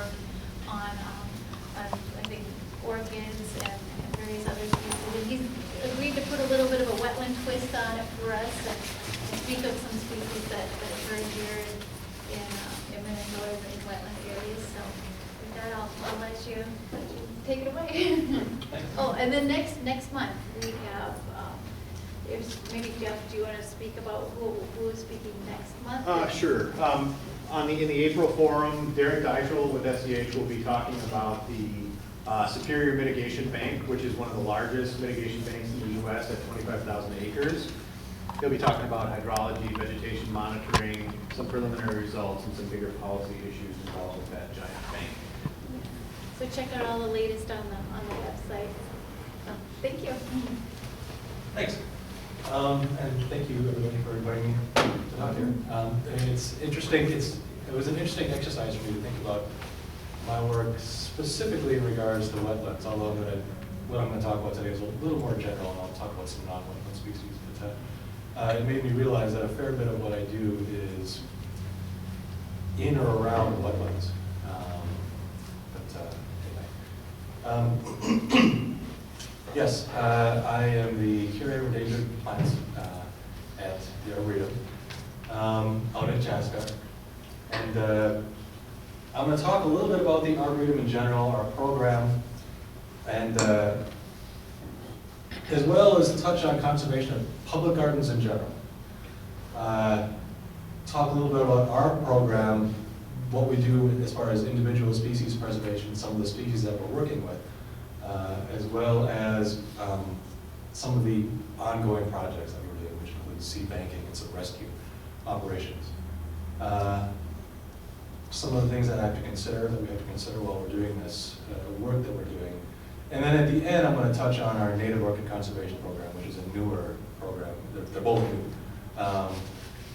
work on I think, orchids and various other species. And he's agreed to put a little bit of a wetland twist on it for us and speak of some species that are very dear in Minnesota's and wetland areas. So with that, I'll let you take it away. Oh, and then next month we have, maybe Jeff, do you want to speak about who is speaking next month? Sure. In the April forum, Darren Dyschel with SEH will be talking about the Superior Mitigation Bank, which is one of the largest mitigation banks in the U.S. at 25,000 acres. He'll be talking about hydrology, vegetation monitoring, some preliminary results, and some bigger policy issues involved with that giant bank. So check out all the latest on the website. So, thank you. Thanks. And thank you everybody for inviting me to talk here. It's interesting. It was an interesting exercise for me to think about my work specifically in regards to wetlands. Although what I'm going to talk about today is a little more general, and I'll talk about some non-wetland species. But it made me realize that a fair bit of what I do is in or around wetlands. Yes, I am the Curator of Endangered Plants at the Arboretum out in Chaska. And I'm going to talk a little bit about the Arboretum in general, our program, and as well as touch on conservation of public gardens in general. Talk a little bit about our program, what we do as far as individual species preservation, some of the species that we're working with, as well as some of the ongoing projects that we're doing, which include seed banking and some rescue operations. Some of the things that we have to consider while we're doing this work that we're doing. And then at the end, I'm going to touch on our native orchid conservation program, which is a newer program. They're both new.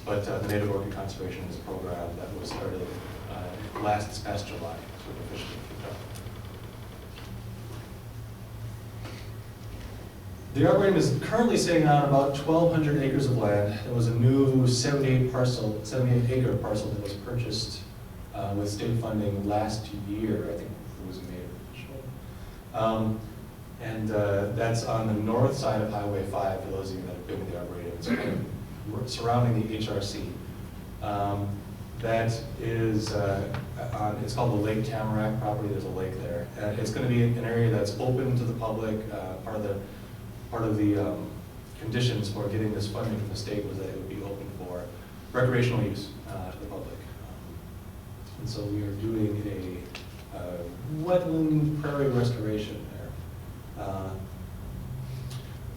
But the native orchid conservation is a program that was started this past July, sort of officially kicked off. The Arboretum is currently sitting on about 1,200 acres of land. There was a new 78-acre parcel that was purchased with state funding last year. I think it was May. And that's on the north side of Highway 5, for those of you that have been to the Arboretum. It's kind of surrounding the HRC. That is, it's called the Lake Tamarack property. There's a lake there. It's going to be an area that's open to the public. Part of the conditions for getting this funding from the state was that it would be open for recreational use to the public. And so we are doing a wetland prairie restoration there.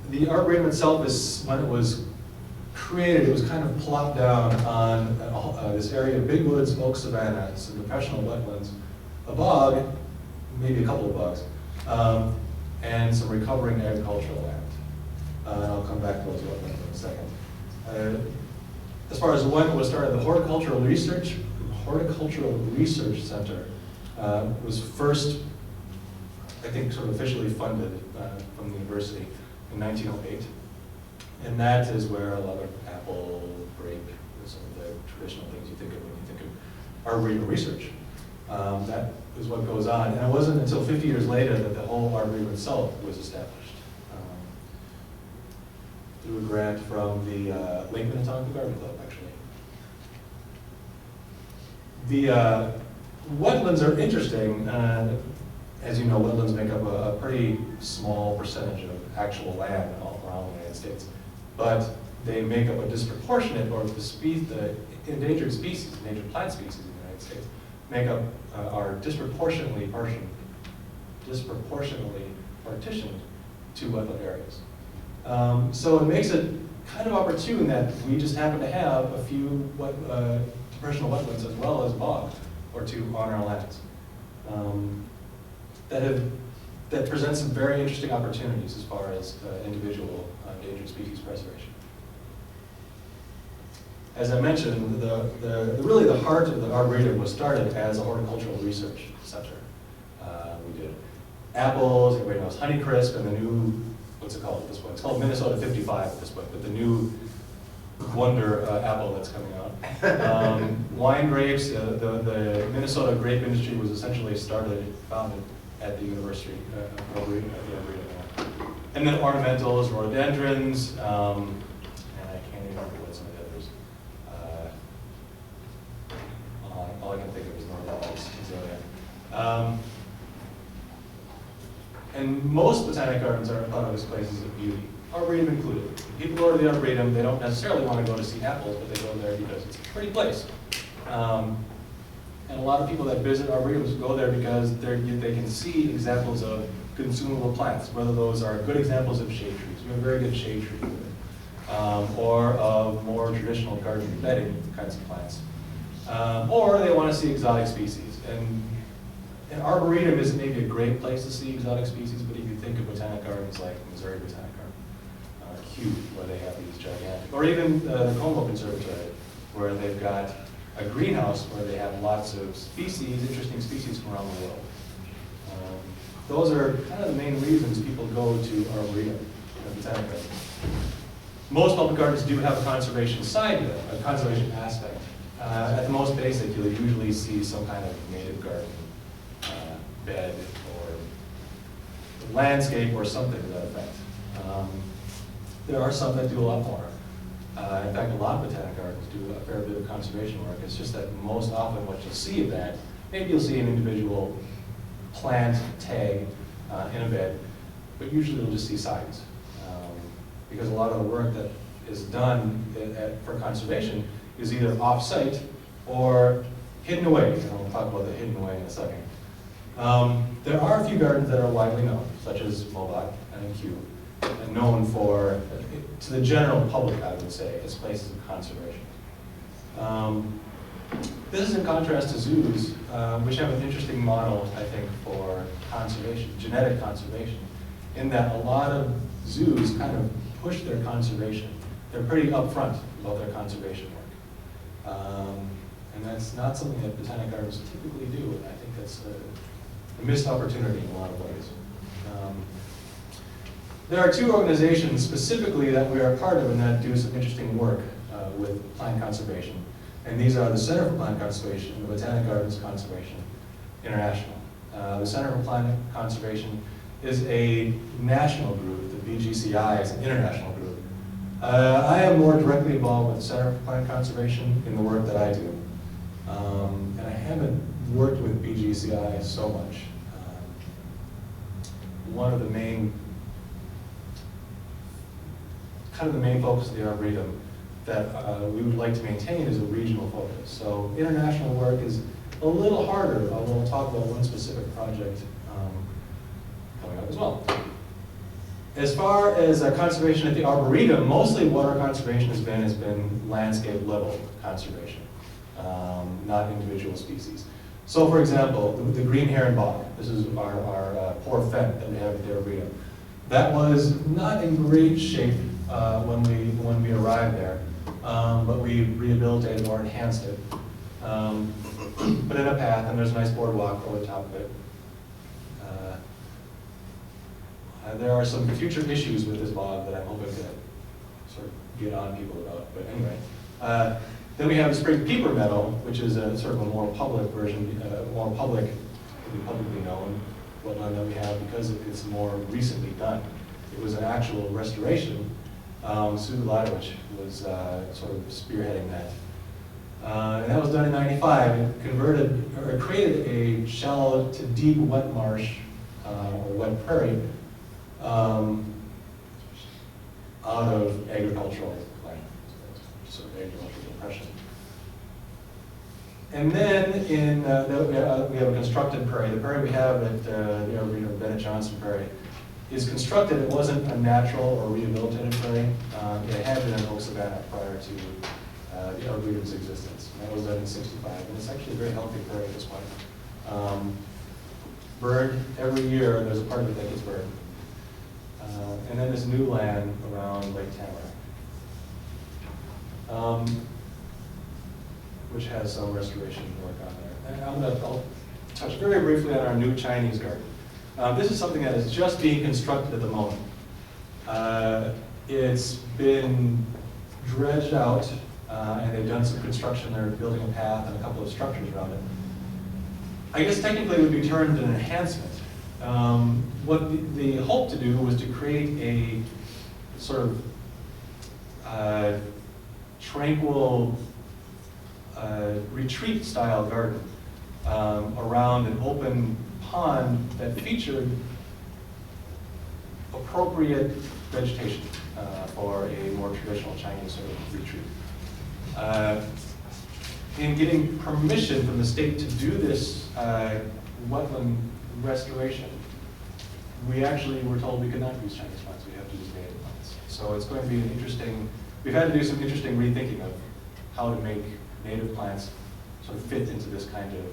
The Arboretum itself is, when it was created, it was kind of plopped down on this area of big woods, oak savanna, some depressional wetlands, a bog, maybe a couple of bogs, and some recovering agricultural land. And I'll come back to those wetlands in a second. As far as when it was started, the Horticultural Research Center was first, I think, sort of officially funded from the university in 1908. And that is where a lot of apple, grape, some of the traditional things you think of when you think of arboretum research. That is what goes on. And it wasn't until 50 years later that the whole arboretum itself was established. Through a grant from the Lake Minnetonka Garden Club, actually. The wetlands are interesting. As you know, wetlands make up a pretty small percentage of actual land all around the United States. But they make up a disproportionate, or the endangered species, endangered plant species in the United States, make up, are disproportionately partitioned to wetland areas. So it makes it kind of opportune that we just happen to have a few depressional wetlands as well as bog or two on our lands that present some very interesting opportunities as far as individual endangered species preservation. As I mentioned, really the heart of the Arboretum was started as a horticultural research center. We did apples, everybody knows Honeycrisp, and the new, what's it called at this point? It's called Minnesota 55 at this point, but the new wonder apple that's coming out. Wine grapes, the Minnesota grape industry was essentially founded at the University of Arboretum. And then ornamentals, rhododendrons, and I can't even remember what some of the others. All I can think of is rhodiola. And most botanic gardens are thought of as places of beauty, Arboretum included. People go to the Arboretum, they don't necessarily want to go to see apples, but they go there because it's a pretty place. And a lot of people that visit Arboretums go there because they can see examples of consumable plants, whether those are good examples of shade trees. We have very good shade trees, or of more traditional garden bedding kinds of plants. Or they want to see exotic species. And an Arboretum isn't maybe a great place to see exotic species, but if you think of botanic gardens like Missouri Botanic Garden, Kew, where they have these gigantic, or even the Como Conservatory, where they've got a greenhouse where they have lots of species, interesting species from around the world. Those are kind of the main reasons people go to Arboretum, botanic gardens. Most public gardens do have a conservation side to them, a conservation aspect. At the most basic, you'll usually see some kind of native garden bed or landscape or something to that effect. There are some that do a lot more. In fact, a lot of botanic gardens do a fair bit of conservation work. It's just that most often what you'll see of that, maybe you'll see an individual plant tag in a bed, but usually you'll just see signs. Because a lot of the work that is done for conservation is either off-site or hidden away. And we'll talk about the hidden away in a second. There are a few gardens that are widely known, such as Mobot and Kew, and known for, to the general public, I would say, as places of conservation. This is in contrast to zoos, which have an interesting model, I think, for conservation, genetic conservation, in that a lot of zoos kind of push their conservation. They're pretty upfront about their conservation work. And that's not something that botanic gardens typically do, and I think that's a missed opportunity in a lot of ways. There are two organizations specifically that we are part of and that do some interesting work with plant conservation. And these are the Center for Plant Conservation and the Botanic Gardens Conservation International. The Center for Plant Conservation is a national group. The BGCI is an international group. I am more directly involved with the Center for Plant Conservation in the work that I do. And I haven't worked with BGCI so much. One of the main, kind of the main focus of the Arboretum that we would like to maintain is a regional focus. So international work is a little harder, although we'll talk about one specific project coming up as well. As far as conservation at the Arboretum, mostly what our conservation has been landscape level conservation, not individual species. So for example, the green heron bog, this is our poor fen that we have at the Arboretum. That was not in great shape when we arrived there, but we rehabilitated or enhanced it. Put in a path, and there's a nice boardwalk over the top of it. There are some future issues with this bog that I'm hoping to sort of get on people about. But anyway, then we have the spring peeper meadow, which is a sort of a more public version, publicly known wetland that we have because it's more recently done. It was an actual restoration. Sue Gladowich was sort of spearheading that. And that was done in '95. It created a shallow to deep wet marsh, or wet prairie, out of agricultural land, sort of agricultural depression. And then we have a constructed prairie. The prairie we have at the Arboretum, Bennett Johnson Prairie, is constructed. It wasn't a natural or rehabilitated prairie. It had been an oak savanna prior to the Arboretum's existence. And that was done in '65, and it's actually a very healthy prairie at this point. Burned every year, there's a part of it that gets burned. And then this new land around Lake Tamarack, which has some restoration work on there. And I'll touch very briefly on our new Chinese garden. This is something that is just being constructed at the moment. It's been dredged out, and they've done some construction. They're building a path and a couple of structures around it. I guess technically it would be termed an enhancement. What the hope to do was to create a sort of tranquil retreat-style garden around an open pond that featured appropriate vegetation for a more traditional Chinese sort of retreat. In getting permission from the state to do this wetland restoration, we actually were told we could not use Chinese plants, we have to use native plants. So it's going to be an interesting, we've had to do some interesting rethinking of how to make native plants sort of fit into this kind of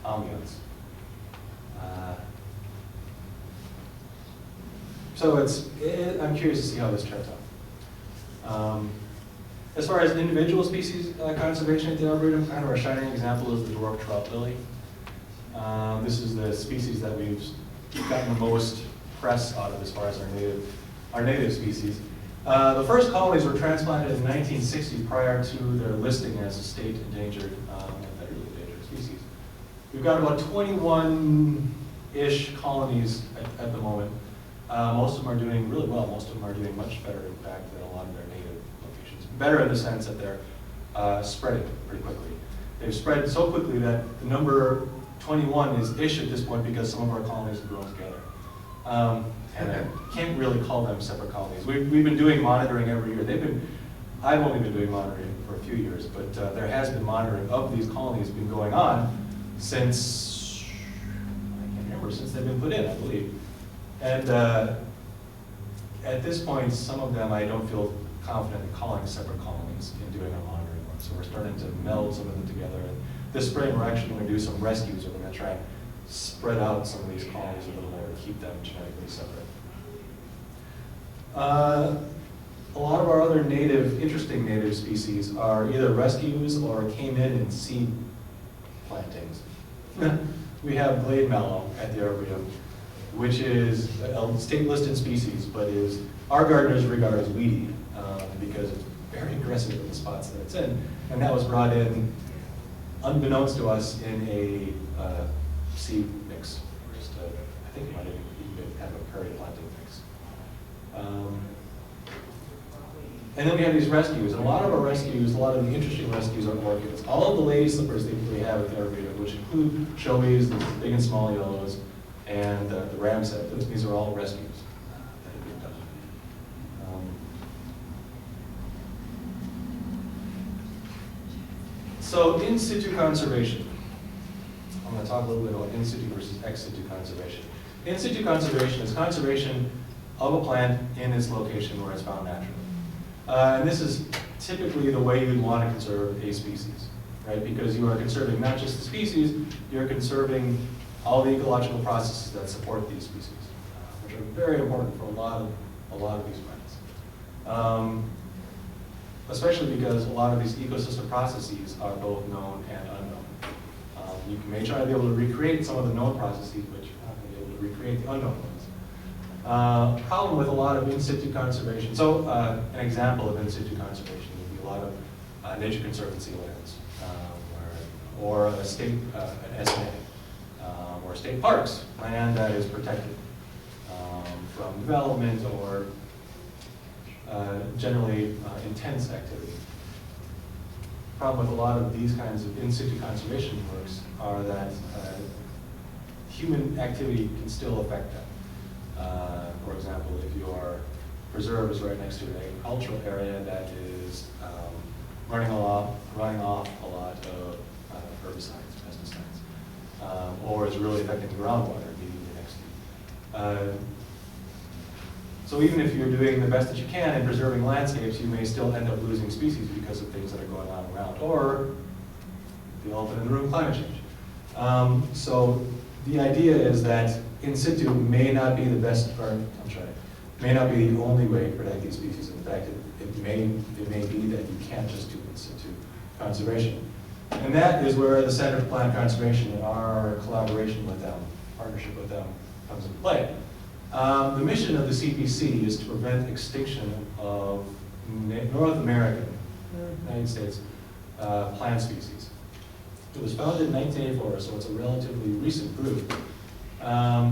ambience. So I'm curious to see how this turns out. As far as individual species conservation at the Arboretum, kind of our shining example is the dwarf trout lily. This is the species that we've gotten the most press out of as far as our native species. The first colonies were transplanted in the 1960s prior to their listing as a state endangered and federally endangered species. We've got about 21-ish colonies at the moment. Most of them are doing really well. Most of them are doing much better, in fact, than a lot of their native locations. Better in the sense that they're spreading pretty quickly. They've spread so quickly that the number 21 is ish at this point because some of our colonies have grown together. And I can't really call them separate colonies. We've been doing monitoring every year. I've only been doing monitoring for a few years, but there has been monitoring of these colonies been going on since, I can't remember, since they've been put in, I believe. And at this point, some of them I don't feel confident in calling separate colonies in doing our monitoring work. So we're starting to meld some of them together. And this spring, we're actually going to do some rescues. We're going to try and spread out some of these colonies a little more to keep them genetically separate. A lot of our other interesting native species are either rescues or came in seed plantings. We have glade mallow at the Arboretum, which is a state-listed species, but our gardeners regard as weedy because it's very aggressive in the spots that it's in. And that was brought in, unbeknownst to us, in a seed mix. I think it might even have a prairie planting mix. And then we have these rescues, and a lot of our rescues, a lot of the interesting rescues are orchids. All of the lady slippers that we have at the Arboretum, which include showies, the big and small yellows, and the ramset. These are all rescues that have been done. So in situ conservation, I'm going to talk a little bit about in situ versus ex situ conservation. In situ conservation is conservation of a plant in its location where it's found naturally. And this is typically the way you'd want to conserve a species, right? Because you are conserving not just the species, you're conserving all the ecological processes that support these species, which are very important for a lot of these plants. Especially because a lot of these ecosystem processes are both known and unknown. You may try to be able to recreate some of the known processes, but you're not going to be able to recreate the unknown ones. Problem with a lot of in situ conservation. So an example of in situ conservation would be a lot of nature conservancy lands, or a state, an SMA, or state parks, land that is protected from development or generally intense activity. Problem with a lot of these kinds of in situ conservation works are that human activity can still affect them. For example, if your preserve is right next to an agricultural area that is running off a lot of herbicides, pesticides, or is really affecting the groundwater immediately next to you. So even if you're doing the best that you can in preserving landscapes, you may still end up losing species because of things that are going on around, or the elephant in the room, climate change. So the idea is that in situ may not be the best, may not be the only way to protect these species. In fact, it may be that you can't just do in situ conservation. And that is where the Center for Plant Conservation and our collaboration with them, partnership with them, comes into play. The mission of the CPC is to prevent extinction of North American, United States, plant species. It was founded in 1984, so it's a relatively recent group. The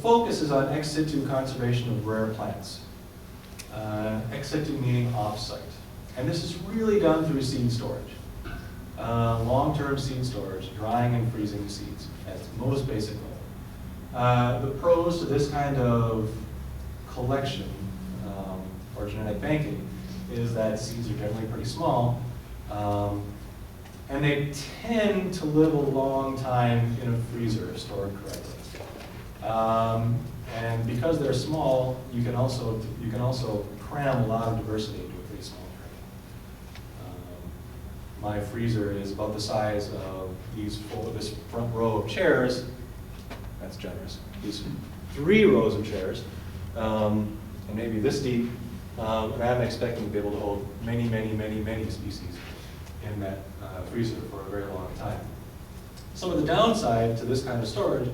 focus is on ex situ conservation of rare plants. Ex situ meaning off-site. And this is really done through seed storage. Long-term seed storage, drying and freezing the seeds at its most basic level. The pros to this kind of collection or genetic banking is that seeds are generally pretty small, and they tend to live a long time in a freezer stored correctly. And because they're small, you can also cram a lot of diversity into a pretty small tray. My freezer is about the size of this front row of chairs. That's generous. These 3 rows of chairs, and maybe this deep. And I'm expecting to be able to hold many, many, many, many species in that freezer for a very long time. Some of the downside to this kind of storage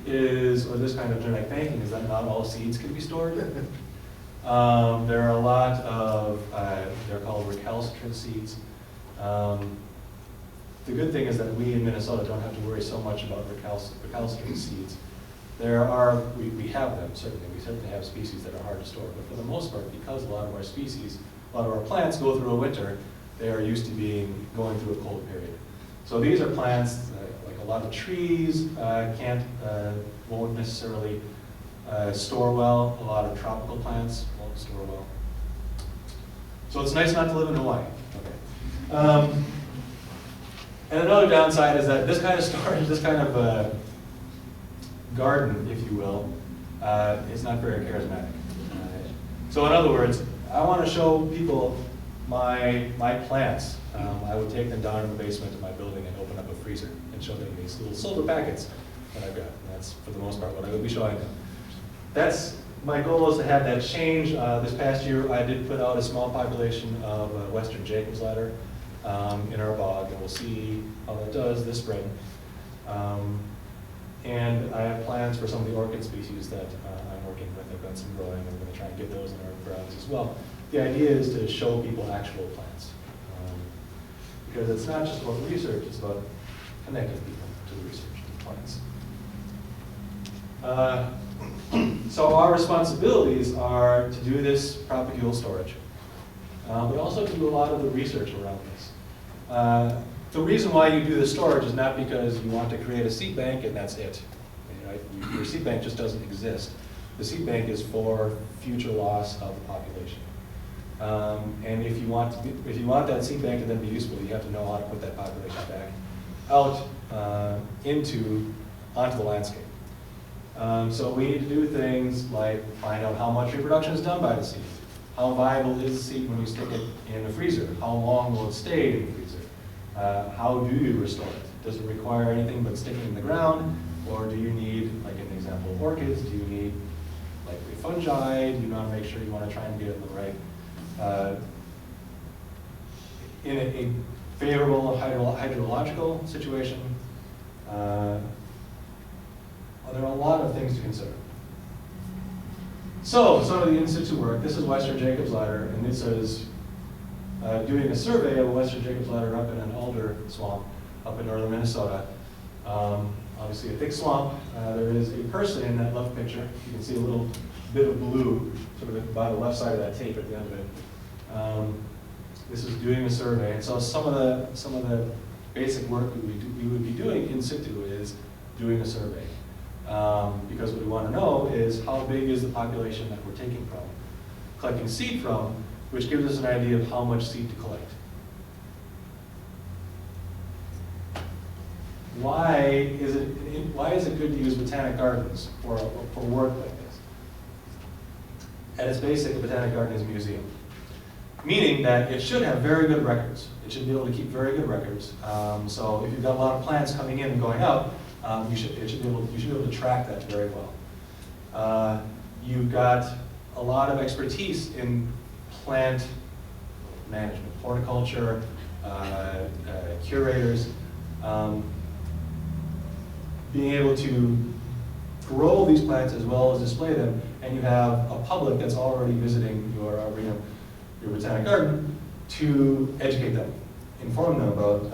is, or this kind of genetic banking, is that not all seeds can be stored. There are a lot of, they're called recalcitrant seeds. The good thing is that we in Minnesota don't have to worry so much about recalcitrant seeds. We have them, certainly. We certainly have species that are hard to store, but for the most part, because a lot of our plants go through a winter, they are used to going through a cold period. So these are plants, like a lot of trees won't necessarily store well. A lot of tropical plants won't store well. So it's nice not to live in Hawaii. Okay. And another downside is that this kind of storage, this kind of garden, if you will, is not very charismatic. So in other words, I want to show people my plants. I would take them down in the basement of my building and open up a freezer and show them these little silver packets that I've got. And that's, for the most part, what I would be showing them. My goal is to have that change. This past year, I did put out a small population of Western Jacob's ladder in our bog, and we'll see how that does this spring. And I have plans for some of the orchid species that I'm working with. I've got some growing, and I'm going to try and get those in our grounds as well. The idea is to show people actual plants. Because it's not just about research, it's about connecting people to the research and plants. So our responsibilities are to do this propagule storage, but also to do a lot of the research around this. The reason why you do the storage is not because you want to create a seed bank and that's it. Your seed bank just doesn't exist. The seed bank is for future loss of the population. And if you want that seed bank to then be useful, you have to know how to put that population back out onto the landscape. So we need to do things like find out how much reproduction is done by the seed. How viable is the seed when you stick it in a freezer? How long will it stay in the freezer? How do you restore it? Does it require anything but sticking in the ground? Or do you need, like in the example of orchids, do you need likely fungi? Do you want to make sure you want to try and get it in the right, in a favorable hydrological situation? There are a lot of things to consider. So, some of the in situ work. This is Western Jacob's ladder, and this is doing a survey of Western Jacob's ladder up in an alder swamp up in northern Minnesota. Obviously a thick swamp. There is a person in that left picture. You can see a little bit of blue sort of by the left side of that tape at the end of it. This is doing a survey, and so some of the basic work we would be doing in situ is doing a survey. Because what we want to know is how big is the population that we're collecting seed from, which gives us an idea of how much seed to collect. Why is it good to use Botanic Gardens for work like this? At its basic, a Botanic Garden is a museum, meaning that it should have very good records. It should be able to keep very good records. So if you've got a lot of plants coming in and going out, you should be able to track that very well. You've got a lot of expertise in plant management, horticulture, curators, being able to grow these plants as well as display them and you have a public that's already visiting your arboretum, your botanic garden, to educate them, inform them about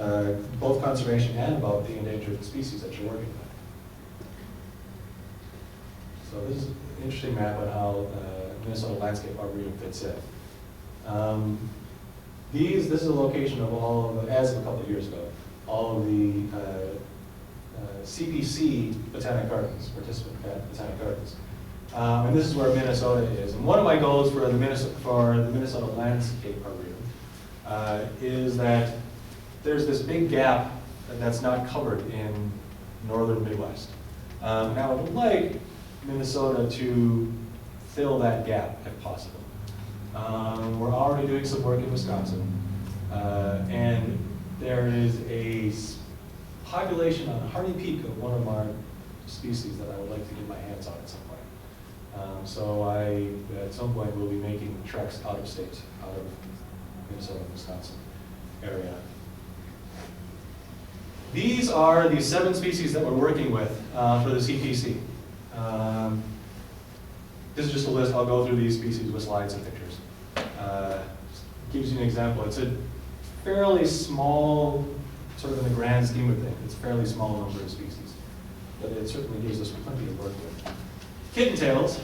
both conservation and about the endangered species that you're working with. So this is an interesting map on how Minnesota Landscape Arboretum fits in. This is a location of all of the, as of a couple of years ago, all of the CPC Botanic Gardens, participant Botanic Gardens. And this is where Minnesota is. And one of my goals for the Minnesota Landscape Arboretum is that there's this big gap that's not covered in northern Midwest. And I would like Minnesota to fill that gap if possible. We're already doing some work in Wisconsin, and there is a population on Hardy Peak of one of our species that I would like to get my hands on at some point. So at some point, will be making treks out of state, out of Minnesota and Wisconsin area. These are the 7 species that we're working with for the CPC. This is just a list. I'll go through these species with slides and pictures. Gives you an example. It's a fairly small, sort of in the grand scheme of things, it's a fairly small number of species, but it certainly gives us plenty to work with. Kittentails.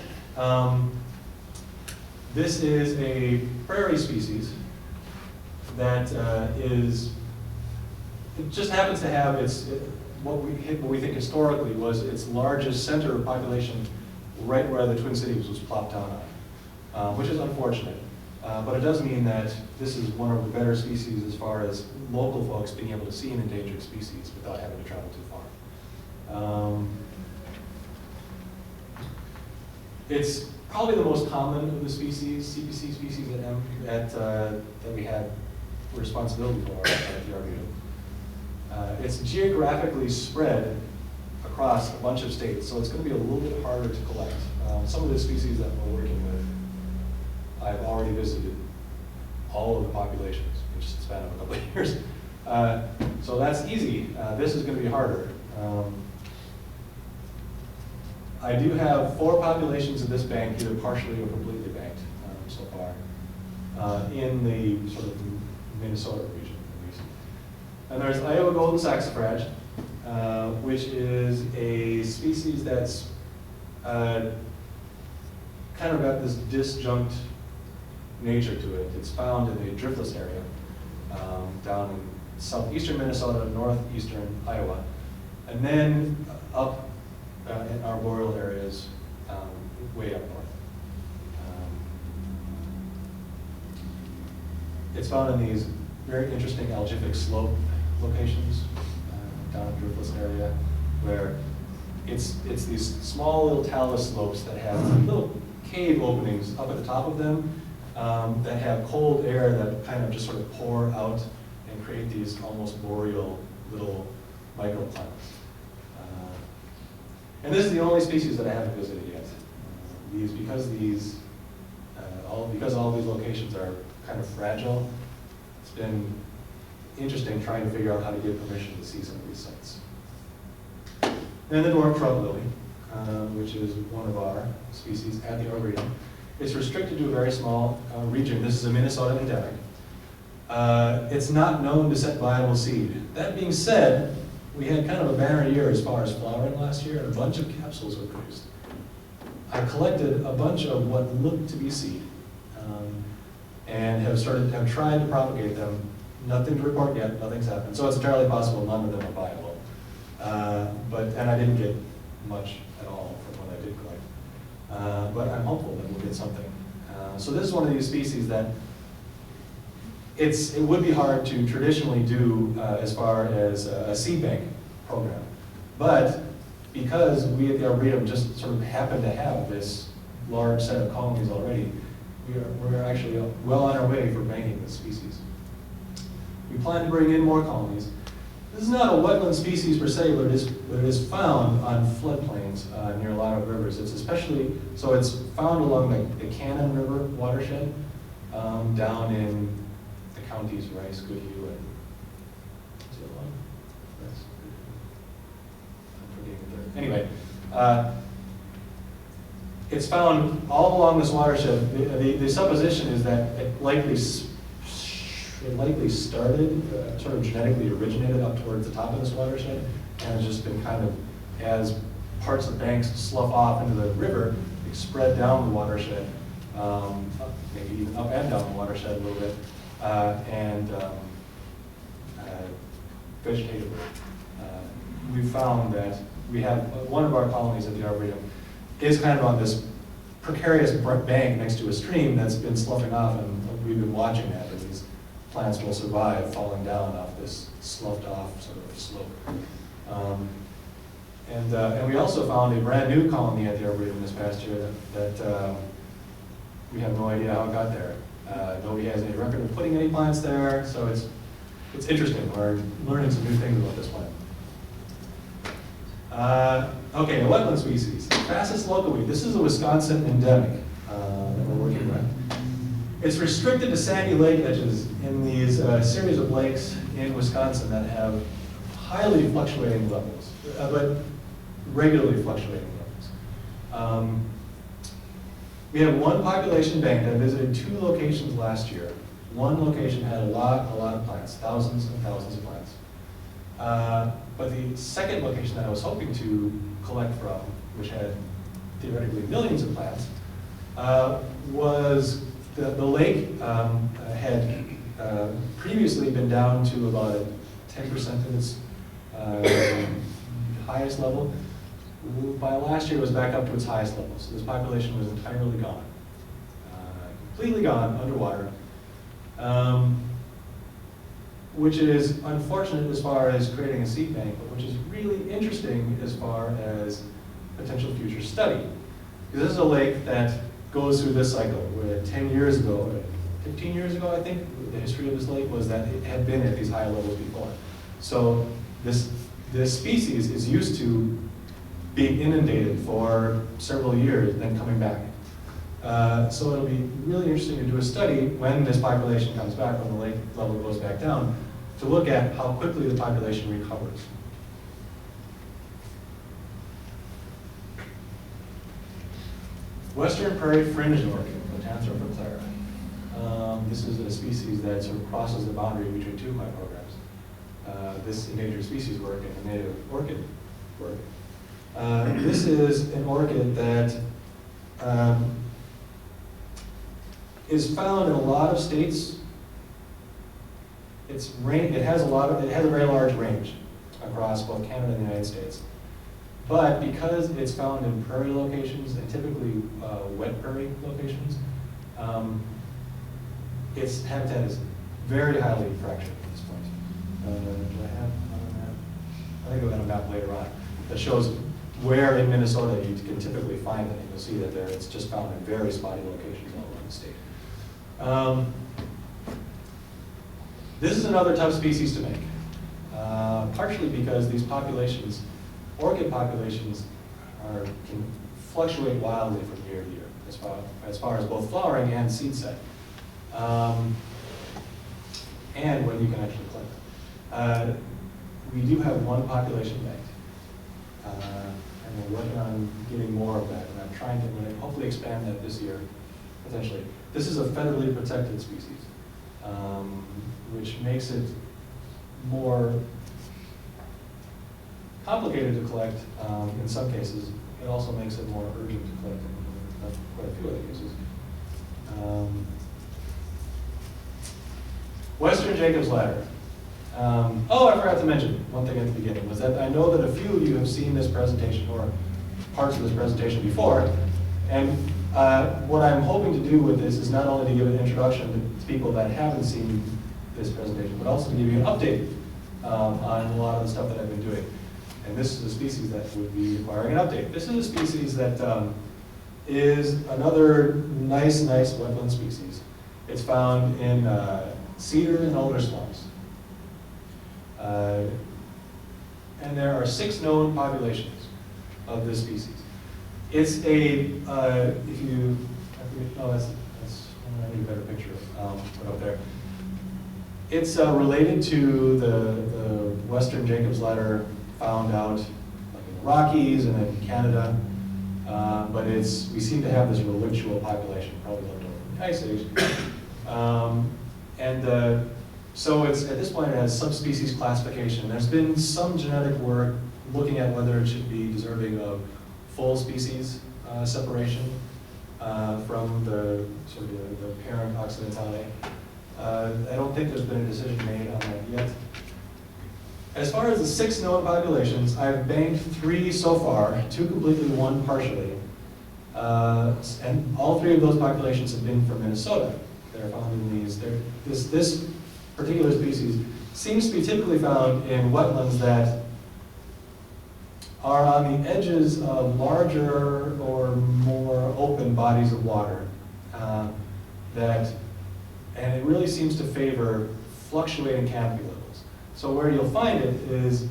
This is a prairie species that it just happens to have what we think historically was its largest center of population right where the Twin Cities was plopped down on, which is unfortunate. But it does mean that this is one of the better species as far as local folks being able to see an endangered species without having to travel too far. It's probably the most common of the species, CPC species that we had responsibility for at the Arboretum. It's geographically spread across a bunch of states, so it's going to be a little bit harder to collect. Some of the species that we're working with, I've already visited all of the populations in just the span of a couple of years. So that's easy. This is going to be harder. I do have 4 populations of this bank, either partially or completely banked so far, in the sort of Minnesota region, at least. And there's Iowa golden saxifrage, which is a species that's kind of got this disjunct nature to it. It's found in the driftless area down in southeastern Minnesota, northeastern Iowa, and then up in arboreal areas way up north. It's found in these very interesting algific slope locations down in the driftless area, where it's these small little talus slopes that have little cave openings up at the top of them that have cold air that kind of just sort of pour out and create these almost boreal little microplanets. And this is the only species that I haven't visited yet. Because all these locations are kind of fragile, it's been interesting trying to figure out how to get permission to see some of these sites. And the dwarf trunk lily, which is one of our species at the Arboretum. It's restricted to a very small region. This is a Minnesota endemic. It's not known to set viable seed. That being said, we had kind of a banner year as far as flowering last year, and a bunch of capsules were produced. I collected a bunch of what looked to be seed, and have tried to propagate them. Nothing to report yet, nothing's happened. So it's entirely possible none of them are viable. And I didn't get much at all from what I did collect. But I'm hopeful that we'll get something. So this is one of these species that it would be hard to traditionally do as far as a seed bank program. But because we at the Arboretum just sort of happen to have this large set of colonies already, we're actually well on our way for banking this species. We plan to bring in more colonies. This is not a wetland species per se, but it is found on floodplains near a lot of rivers. It's found along the Cannon River watershed down in the counties Rice, Goodhue, and what's the other one? I'm forgetting the third. Anyway, it's found all along this watershed. The supposition is that it likely started, sort of genetically originated up towards the top of this watershed, and has just been kind of, as parts of banks slough off into the river, they spread down the watershed, maybe even up and down the watershed a little bit, and vegetatively. We found that we have one of our colonies at the Arboretum is kind of on this precarious bank next to a stream that's been sloughing off, and we've been watching that, and these plants will survive falling down off this sloughed off sort of slope. And we also found a brand new colony at the Arboretum this past year that we have no idea how it got there. Nobody has any record of putting any plants there, so it's interesting. We're learning some new things about this plant. Okay, a wetland species. Fastest local. This is a Wisconsin endemic that we're working with. It's restricted to sandy lake edges in these series of lakes in Wisconsin that have highly fluctuating levels, but regularly fluctuating levels. We have one population bank that visited 2 locations last year. One location had a lot of plants, thousands and thousands of plants. But the second location that I was hoping to collect from, which had theoretically millions of plants, was the lake had previously been down to about 10% of its highest level. By last year, it was back up to its highest level. So this population was entirely gone, completely gone, underwater. Which is unfortunate as far as creating a seed bank, but which is really interesting as far as potential future study. This is a lake that goes through this cycle, where 10 years ago, 15 years ago, I think, the history of this lake was that it had been at these high levels before. So this species is used to being inundated for several years, then coming back. So it'll be really interesting to do a study when this population comes back, when the lake level goes back down, to look at how quickly the population recovers. Western prairie fringed orchid, Botanic Gardens. This is a species that sort of crosses the boundary between 2 of my programs. This endangered species work and the native orchid work. This is an orchid that is found in a lot of states. It has a very large range across both Canada and the United States. But because it's found in prairie locations, and typically wet prairie locations, its habitat is very highly fractured at this point. Do I have on a map? I think I'll have a map later on that shows where in Minnesota you can typically find it. And you'll see that it's just found in very spotty locations all around the state. This is another tough species to make, partially because these populations, orchid populations, can fluctuate wildly from year to year as far as both flowering and seed set, and when you can actually collect them. We do have one population bank, and we're working on getting more of that, and I'm trying to hopefully expand that this year, potentially. This is a federally protected species, which makes it more complicated to collect in some cases. It also makes it more urgent to collect in quite a few other cases. Western Jacob's Ladder. Oh, I forgot to mention one thing at the beginning, was that I know that a few of you have seen this presentation or parts of this presentation before, and what I'm hoping to do with this is not only to give an introduction to people that haven't seen this presentation, but also to give you an update on a lot of the stuff that I've been doing. And this is a species that would be requiring an update. This is a species that is another nice wetland species. It's found in cedar and alder swamps. And there are 6 known populations of this species. It's a, if you, no, that's I need a better picture put up there. It's related to the Western Jacob's Ladder found out like in the Rockies and in Canada. But we seem to have this rulerchua population, probably left over from the Ice Age. So at this point it has subspecies classification. There's been some genetic work looking at whether it should be deserving of full species separation from the sort of the parent occidentale. I don't think there's been a decision made on that yet. As far as the 6 known populations, I've banked 3 so far, 2 completely, 1 partially. And all 3 of those populations have been from Minnesota. They're found in these. This particular species seems to be typically found in wetlands that are on the edges of larger or more open bodies of water. And it really seems to favor fluctuating canopy levels. So where you'll find it is,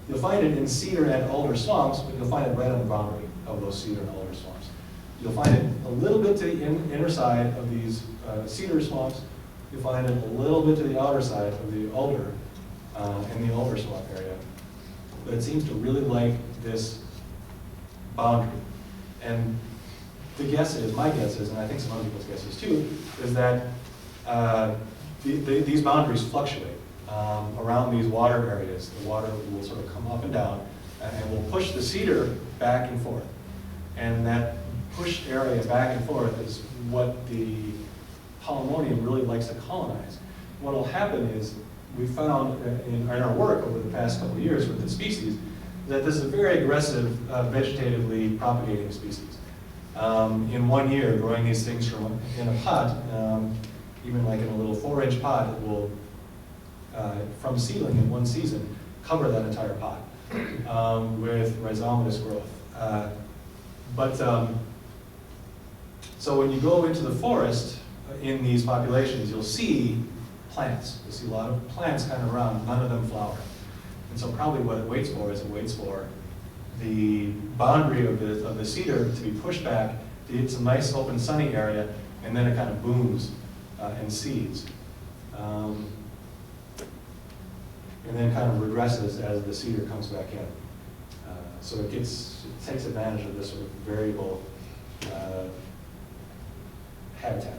you'll find it in cedar and alder swamps, but you'll find it right on the boundary of those cedar and alder swamps. You'll find it a little bit to the inner side of these cedar swamps. You'll find it a little bit to the outer side of the alder, in the alder swamp area. But it seems to really like this boundary. And the guess is, my guess is, and I think some other people's guesses too, is that these boundaries fluctuate around these water areas. The water will sort of come up and down and will push the cedar back and forth. And that pushed area back and forth is what the Polemonium really likes to colonize. What will happen is, we found in our work over the past couple of years with the species, that this is a very aggressive vegetatively propagating species. In 1 year, growing these things in a pot, even like in a little 4-inch pot, it will, from seedling in 1 season, cover that entire pot with rhizomatous growth. So when you go into the forest in these populations, you'll see plants. You'll see a lot of plants kind of around, none of them flower. And so probably what it waits for is it waits for the boundary of the cedar to be pushed back to hit some nice open sunny area, and then it kind of booms and seeds. And then kind of regresses as the cedar comes back in. So it takes advantage of this sort of variable habitat.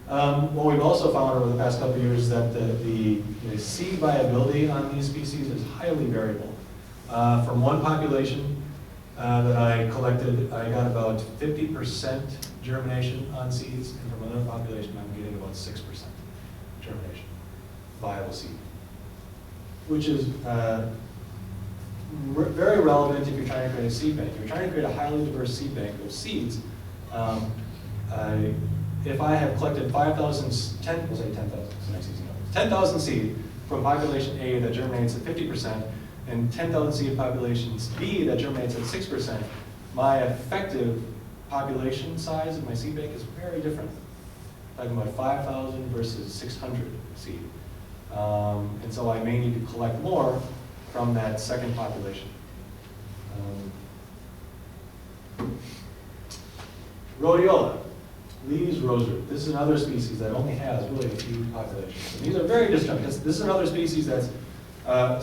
What we've also found over the past couple of years is that the seed viability on these species is highly variable. From one population that I collected, I got about 50% germination on seeds, and from another population, I'm getting about 6% germination, viable seed, which is very relevant if you're trying to create a seed bank. If you're trying to create a highly diverse seed bank of seeds, if I have collected 10,000 seed from population A that germinates at 50%, and 10,000 seed populations B that germinates at 6%, my effective population size of my seed bank is very different. I'm talking about 5,000 versus 600 seed. And so I may need to collect more from that second population. Rhodiola, Lee's roseroot. This is another species that only has really a few populations. And these are very disjunct. This is another species that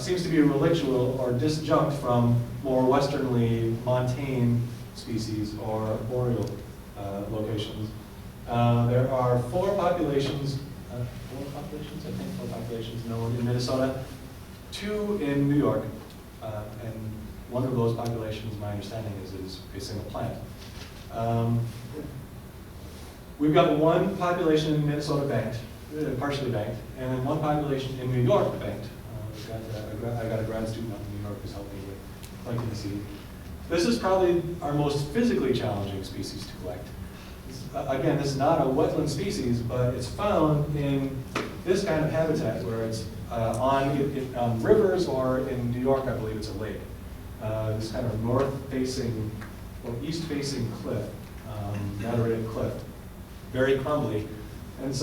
seems to be relictual or disjunct from more westernly montane species or arboreal locations. There are 4 populations, known in Minnesota, 2 in New York, and one of those populations, my understanding, is a single plant. We've got 1 population in Minnesota banked, partially banked, and then 1 population in New York banked. I got a grad student out in New York who's helping me with collecting the seed. This is probably our most physically challenging species to collect. Again, this is not a wetland species, but it's found in this kind of habitat where it's on rivers, or in New York, I believe it's a lake. This kind of north-facing or east-facing cliff, moderated cliff, very crumbly. And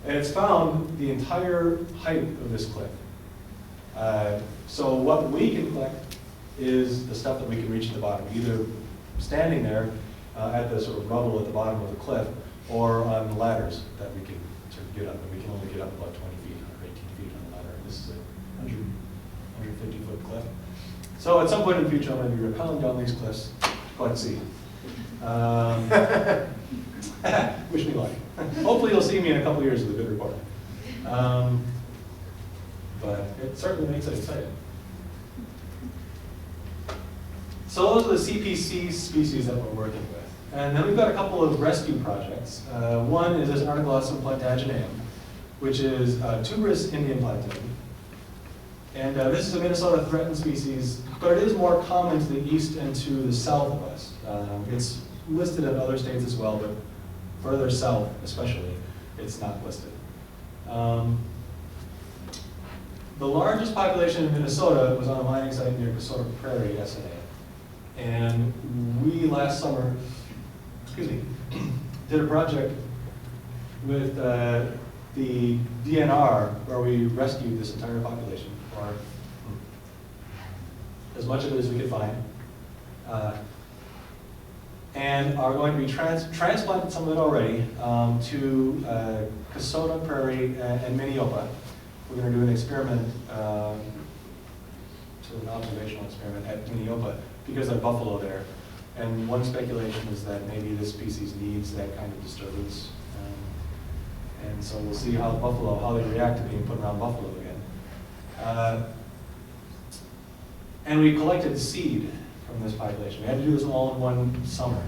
it's found the entire height of this cliff. So what we can collect is the stuff that we can reach at the bottom, either standing there at the sort of rubble at the bottom of the cliff, or on ladders that we can sort of get up. And we can only get up about 20 feet or 18 feet on the ladder. This is a 150-foot cliff. So at some point in the future, I'm going to be rappelling down these cliffs to collect seed. Wish me luck. Hopefully you'll see me in a couple years with a good report. But it certainly makes it exciting. So those are the CPC species that we're working with. And then we've got a couple of rescue projects. One is this Arboretum plantageneum, which is a tuberous Indian plantain. And this is a Minnesota threatened species, but it is more common to the east and to the south of us. It's listed in other states as well, but further south especially, it's not listed. The largest population in Minnesota was on a mining site near Prairie SNA. And we last summer, did a project with the DNR where we rescued this entire population, or as much of it as we could find, and are going to be transplanted some of it already to Kasota Prairie and Minneopa. We're going to do an experiment, an observational experiment at Minneopa, because there are buffalo there. And one speculation is that maybe this species needs that kind of disturbance. And so we'll see how they react to being put around buffalo again. And we collected seed from this population. We had to do this all in one summer.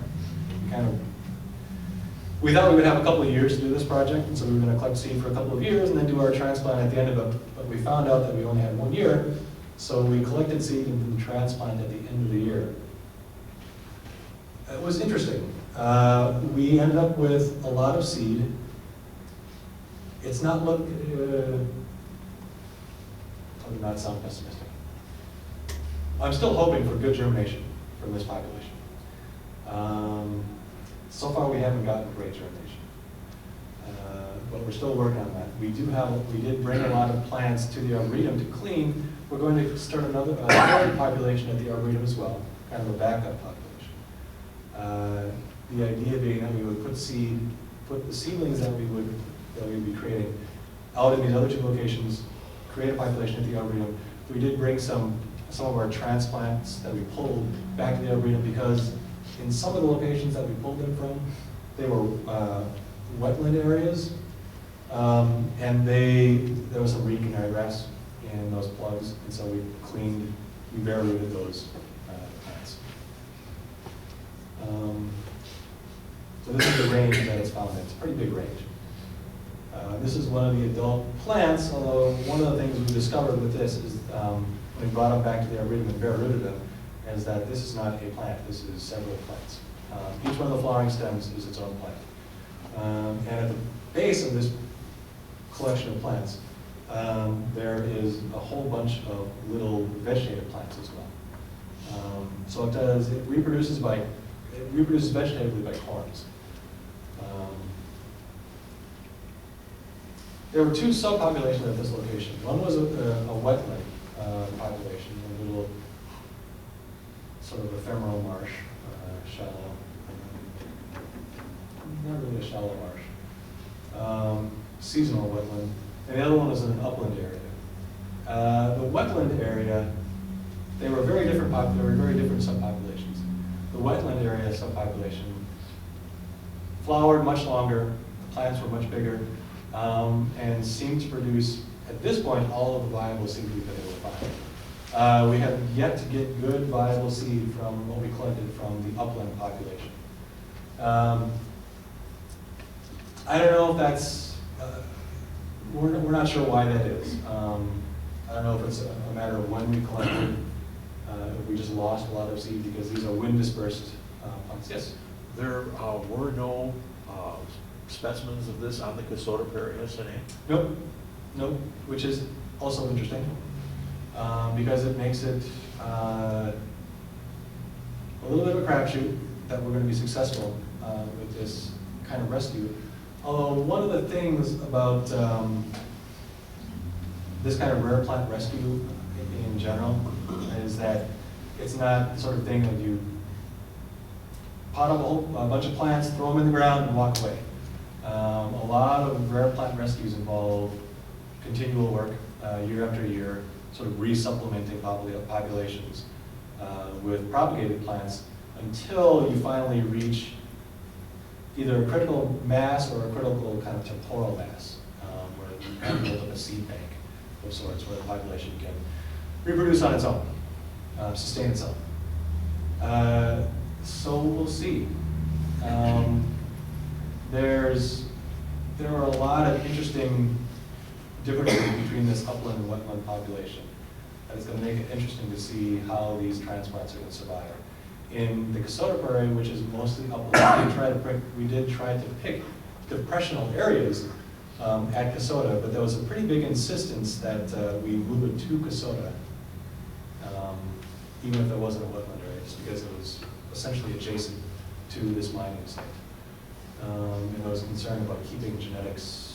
We thought we would have a couple of years to do this project, and so we were going to collect seed for a couple of years and then do our transplant at the end of it. But we found out that we only had 1 year, so we collected seed and then transplanted at the end of the year. It was interesting. We ended up with a lot of seed. It's not let me not sound pessimistic. I'm still hoping for good germination from this population. So far, we haven't gotten great germination, but we're still working on that. We did bring a lot of plants to the Arboretum to clean. We're going to start another population at the Arboretum as well, kind of a backup population. The idea being that we would put the seedlings that we'd be creating out in these other two locations, create a population at the Arboretum. We did bring some of our transplants that we pulled back to the Arboretum because in some of the locations that we pulled them from, they were wetland areas, and there was some reed canary grass in those plugs, and so we bare rooted those plants. So this is the range that it's found in. It's a pretty big range. This is one of the adult plants, although one of the things we discovered with this is when we brought them back to the Arboretum and bare rooted them, is that this is not a plant, this is several plants. Each one of the flowering stems is its own plant. And at the base of this collection of plants, there is a whole bunch of little vegetative plants as well. So it reproduces vegetatively by corms. There were two subpopulations at this location. One was a wetland population, a little sort of ephemeral marsh, shallow, not really a shallow marsh, seasonal wetland, and the other one was in an upland area. The wetland area, they were very different subpopulations. The wetland area subpopulation flowered much longer, the plants were much bigger, and seemed to produce, at this point, all of the viable seed we've been able to find. We have yet to get good viable seed from what we collected from the upland population. I don't know if that's, we're not sure why that is. I don't know if it's a matter of when we collected, if we just lost a lot of seed because these are wind dispersed plants. Yes? There were no specimens of this on the Kasota Prairie SNA? Nope, which is also interesting. Because it makes it a little bit of a crapshoot that we're going to be successful with this kind of rescue. Although one of the things about this kind of rare plant rescue in general is that it's not the sort of thing that you pot up a bunch of plants, throw them in the ground, and walk away. A lot of rare plant rescues involve continual work year after year, sort of resupplementing populations with propagated plants until you finally reach either a critical mass or a critical kind of temporal mass, where you kind of build up a seed bank of sorts, where the population can reproduce on its own, sustain itself. So we'll see. There are a lot of interesting differences between this upland and wetland population. And it's going to make it interesting to see how these transplants are going to survive. In the Kasota Prairie, which is mostly upland, we did try to pick depressional areas at Kasota, but there was a pretty big insistence that we move it to Kasota, even if there wasn't a wetland area, just because it was essentially adjacent to this mining site. And I was concerned about keeping genetics.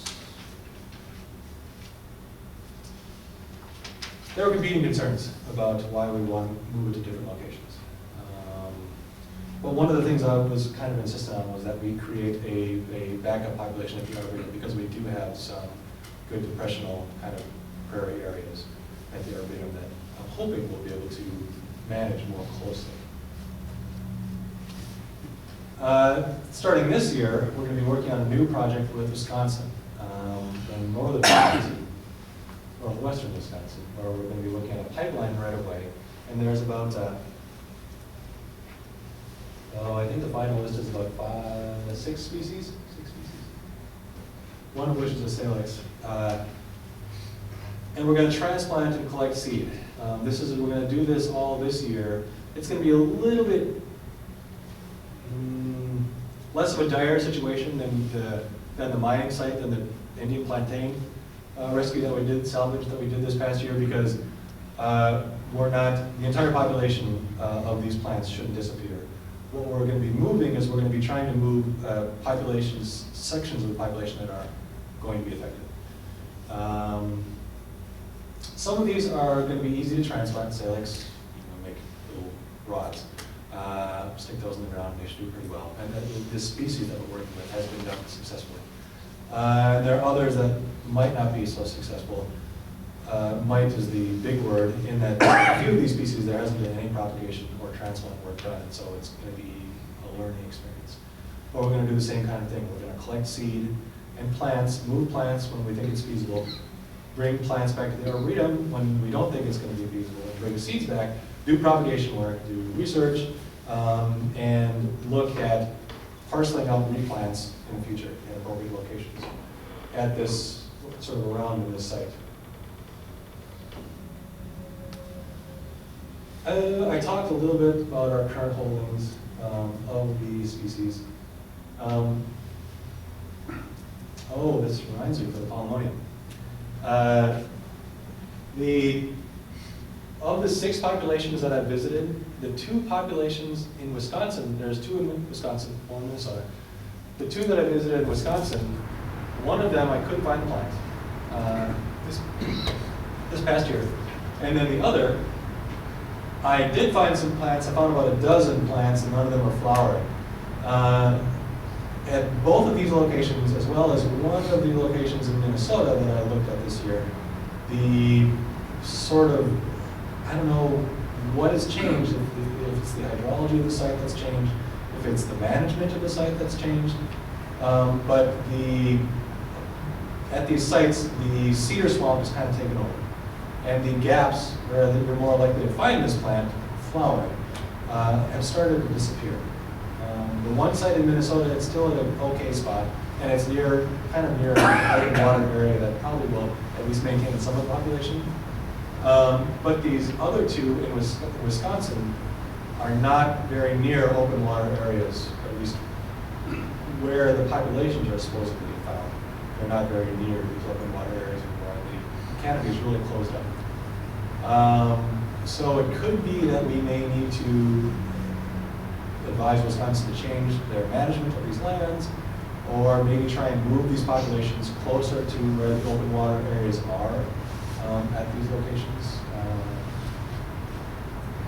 There were competing concerns about why we want to move it to different locations. But one of the things I was kind of insistent on was that we create a backup population at the Arboretum, because we do have some good depressional kind of prairie areas at the Arboretum that I'm hoping we'll be able to manage more closely. Starting this year, we're going to be working on a new project with Wisconsin, in northern Wisconsin, or western Wisconsin, where we're going to be looking at a pipeline right away. And there's about, I think the final list is about 6 species. One of which is a salix. And we're going to transplant and collect seed. We're going to do this all this year. It's going to be a little bit less of a dire situation than the mining site, than the Indian plantain rescue that we did, salvage that we did this past year, because the entire population of these plants shouldn't disappear. What we're going to be moving is we're going to be trying to move sections of the population that are going to be affected. Some of these are going to be easy to transplant, salix, make little rods. Stick those in the ground, they should do pretty well. And this species that we're working with has been done successfully. There are others that might not be so successful. Might is the big word, in that a few of these species there hasn't been any propagation or transplant work done, and so it's going to be a learning experience. But we're going to do the same kind of thing. We're going to collect seed and plants, move plants when we think it's feasible, bring plants back to the Arboretum when we don't think it's going to be feasible, and bring the seeds back, do propagation work, do research, and look at parceling out replants in the future in appropriate locations at this, sort of around in this site. I talked a little bit about our current holdings of these species. This reminds me for the Palmonium. Of the 6 populations that I've visited, the 2 populations in Wisconsin, there's 2 in Wisconsin, 1 in Minnesota. The 2 that I visited in Wisconsin, one of them I couldn't find the plant this past year. And then the other, I did find some plants. I found about a dozen plants, and none of them were flowering. At both of these locations, as well as one of the locations in Minnesota that I looked at this year, the sort of, I don't know what has changed, if it's the hydrology of the site that's changed, if it's the management of the site that's changed, but at these sites, the cedar swamp is kind of taken over. And the gaps where you're more likely to find this plant flowering have started to disappear. The one site in Minnesota, it's still at an okay spot, and it's kind of near a water area that probably will at least maintain some of the population. But these other 2 in Wisconsin are not very near open water areas, or at least where the populations are supposed to be found. They're not very near these open water areas anymore. The canopy is really closed up. So it could be that we may need to advise Wisconsin to change their management of these lands, or maybe try and move these populations closer to where the open water areas are at these locations.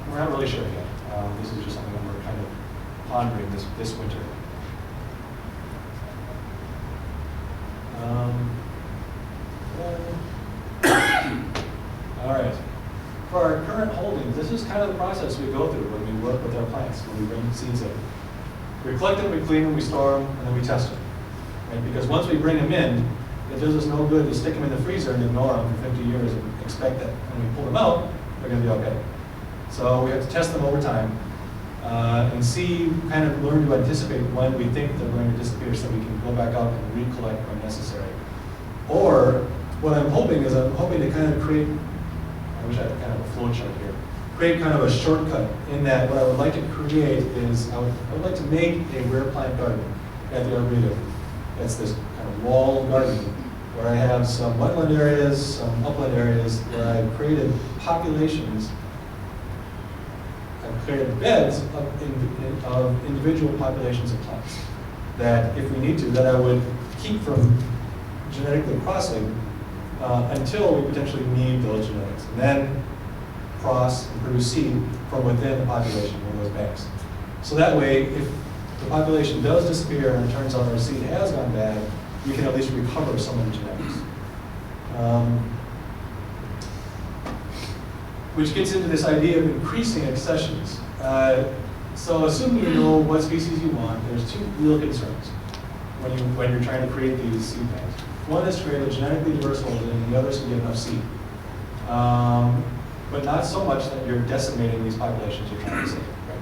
We're not really sure yet. This is just something that we're kind of pondering this winter. All right. For our current holdings, this is kind of the process we go through when we work with our plants, when we bring seeds in. We collect them, we clean them, we store them, and then we test them. Right? Because once we bring them in, it does us no good to stick them in the freezer and ignore them for 50 years and expect that when we pull them out, they're going to be okay. So we have to test them over time and see, kind of learn to anticipate when we think they're going to disappear so we can go back out and recollect when necessary. Or what I'm hoping is I'm hoping to kind of create, I wish I had kind of a flow chart here, create kind of a shortcut in that what I would like to create is I would like to make a rare plant garden at the Arboretum. That's this kind of walled garden where I have some wetland areas, some upland areas where I've created populations, I've created beds of individual populations of plants that if we need to, that I would keep from genetically crossing until we potentially need those genetics. And then cross and produce seed from within the population of those banks. So that way, if the population does disappear and it turns out our seed has gone bad, we can at least recover some of the genetics. Which gets into this idea of increasing accessions. So assuming you know what species you want, there's two real concerns when you're trying to create these seed banks. One is to create a genetically diverse holding, and the other is to get enough seed. But not so much that you're decimating these populations you're trying to save. Right?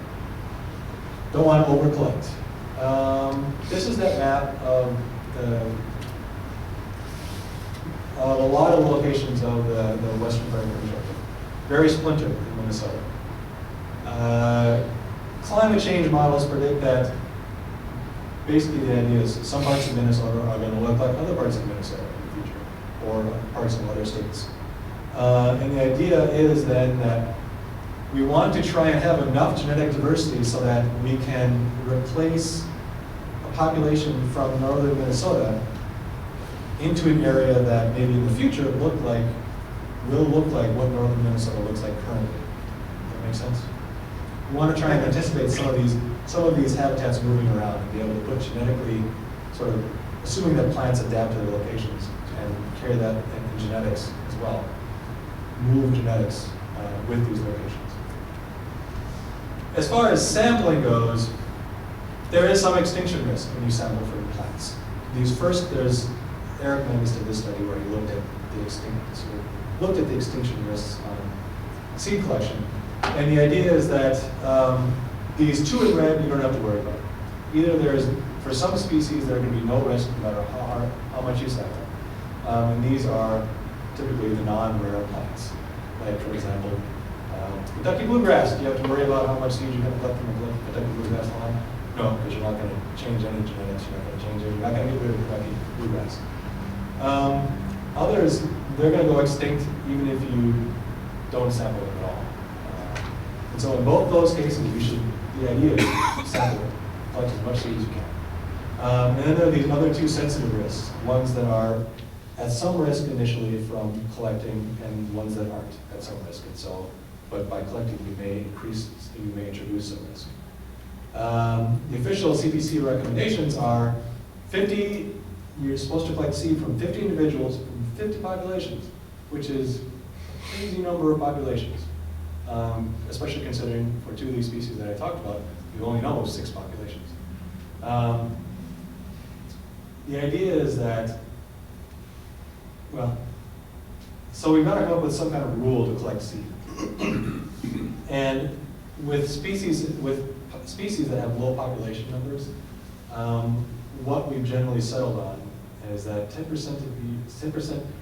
Don't want to over-collect. This is that map of a lot of locations of the Western Prairie Region. Very splintered in Minnesota. Climate change models predict that basically the idea is some parts of Minnesota are going to look like other parts of Minnesota in the future, or parts of other states. And the idea is then that we want to try and have enough genetic diversity so that we can replace a population from northern Minnesota into an area that maybe in the future will look like what northern Minnesota looks like currently. Does that make sense? We want to try and anticipate some of these habitats moving around and be able to put genetically, sort of assuming that plants adapt to their locations and carry that in genetics as well. Move genetics with these locations. As far as sampling goes, there is some extinction risk when you sample from plants. There's Eric Mendes did this study where he looked at the extinction risks on seed collection. And the idea is that these two in red you don't have to worry about. Either there's, for some species, there are going to be no risk no matter how much you sample. And these are typically the non-rare plants. Like, for example, Kentucky bluegrass. Do you have to worry about how much seed you're going to collect from the Kentucky bluegrass line? No, because you're not going to change any genetics. You're not going to change it. You're not going to get rid of Kentucky bluegrass. Others, they're going to go extinct even if you don't sample them at all. And so in both those cases, the idea is sample, collect as much seed as you can. And then there are these other two sensitive risks, ones that are at some risk initially from collecting and ones that aren't at some risk. And so, but by collecting, you may introduce some risk. The official CPC recommendations are 50, you're supposed to collect seed from 50 individuals from 50 populations, which is a crazy number of populations. Especially considering for two of these species that I talked about, we only know 6 populations. The idea is that, well, so we've got to come up with some kind of rule to collect seed. And with species that have low population numbers, what we've generally settled on is that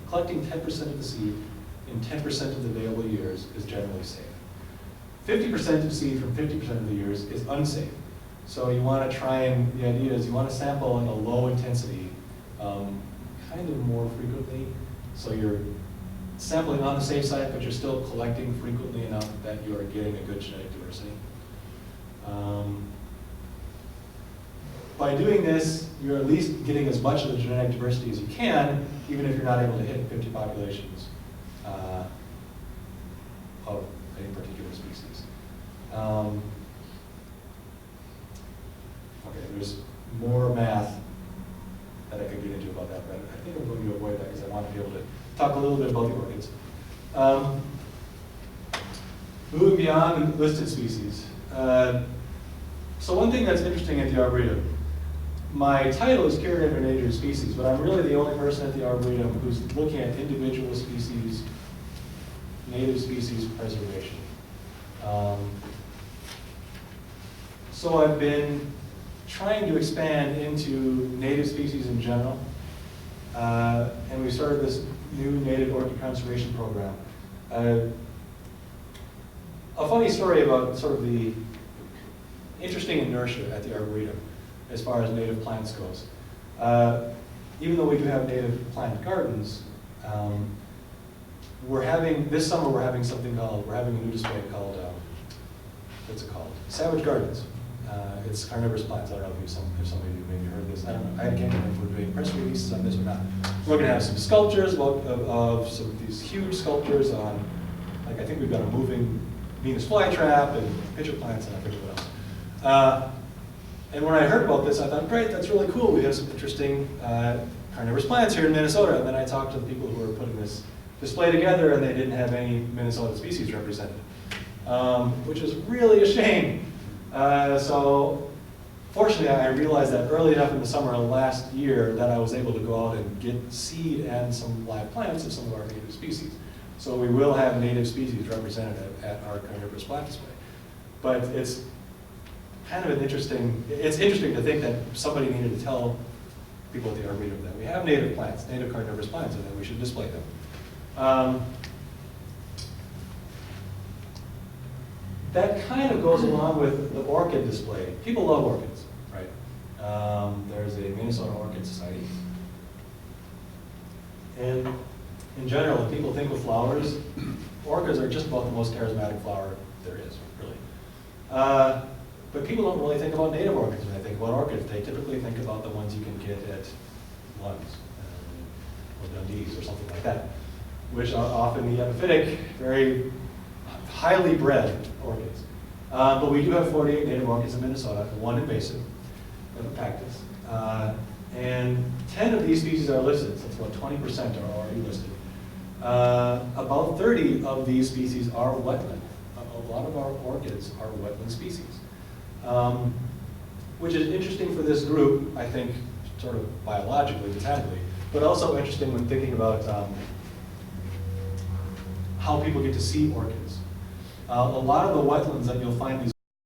collecting 10% of the seed in 10% of the available years is generally safe. 50% of seed from 50% of the years is unsafe. So you want to try and, the idea is you want to sample in a low intensity, kind of more frequently. So you're sampling on the safe side, but you're still collecting frequently enough that you are getting a good genetic diversity. By doing this, you're at least getting as much of the genetic diversity as you can, even if you're not able to hit 50 populations of any particular species. Okay, there's more math that I could get into about that, but I think I'm going to avoid that because I want to be able to talk a little bit about the orchids. Moving beyond on the listed species. So one thing that's interesting at the Arboretum, my title is Curator of Endangered Species, but I'm really the only person at the Arboretum who's looking at individual species, native species preservation. So I've been trying to expand into native species in general, and we started this new native orchid conservation program. A funny story about sort of the interesting inertia at the Arboretum as far as native plants goes. Even though we do have native plant gardens, this summer we're having a new display called, what's it called? Savage Gardens. It's carnivorous plants. I don't know if some of you maybe heard this. I don't know. I can't remember if we're doing press releases on this or not. We're going to have some sculptures of some of these huge sculptures on, like I think we've got a moving Venus flytrap and pitcher plants and I forget what else. And when I heard about this, I thought, great, that's really cool. We have some interesting carnivorous plants here in Minnesota. And then I talked to the people who were putting this display together, and they didn't have any Minnesota species represented, which is really a shame. So fortunately, I realized that early enough in the summer last year that I was able to go out and get seed and some live plants of some of our native species. So we will have native species represented at our carnivorous plant display. But it's kind of it's interesting to think that somebody needed to tell people at the Arboretum that we have native plants, native carnivorous plants, and that we should display them. That kind of goes along with the orchid display. People love orchids, right? There's a Minnesota Orchid Society. And in general, when people think of flowers, orchids are just about the most charismatic flower there is, really. But people don't really think about native orchids when they think about orchids. They typically think about the ones you can get at Lund's or Dundee's or something like that, which are often the epiphytic, very highly bred orchids. But we do have 48 native orchids in Minnesota, one invasive, a cactus. And 10 of these species are listed, so it's about 20% are already listed. About 30 of these species are wetland. A lot of our orchids are wetland species. Which is interesting for this group, I think, sort of biologically, botanically, but also interesting when thinking about how people get to see orchids. A lot of the wetlands that you'll find these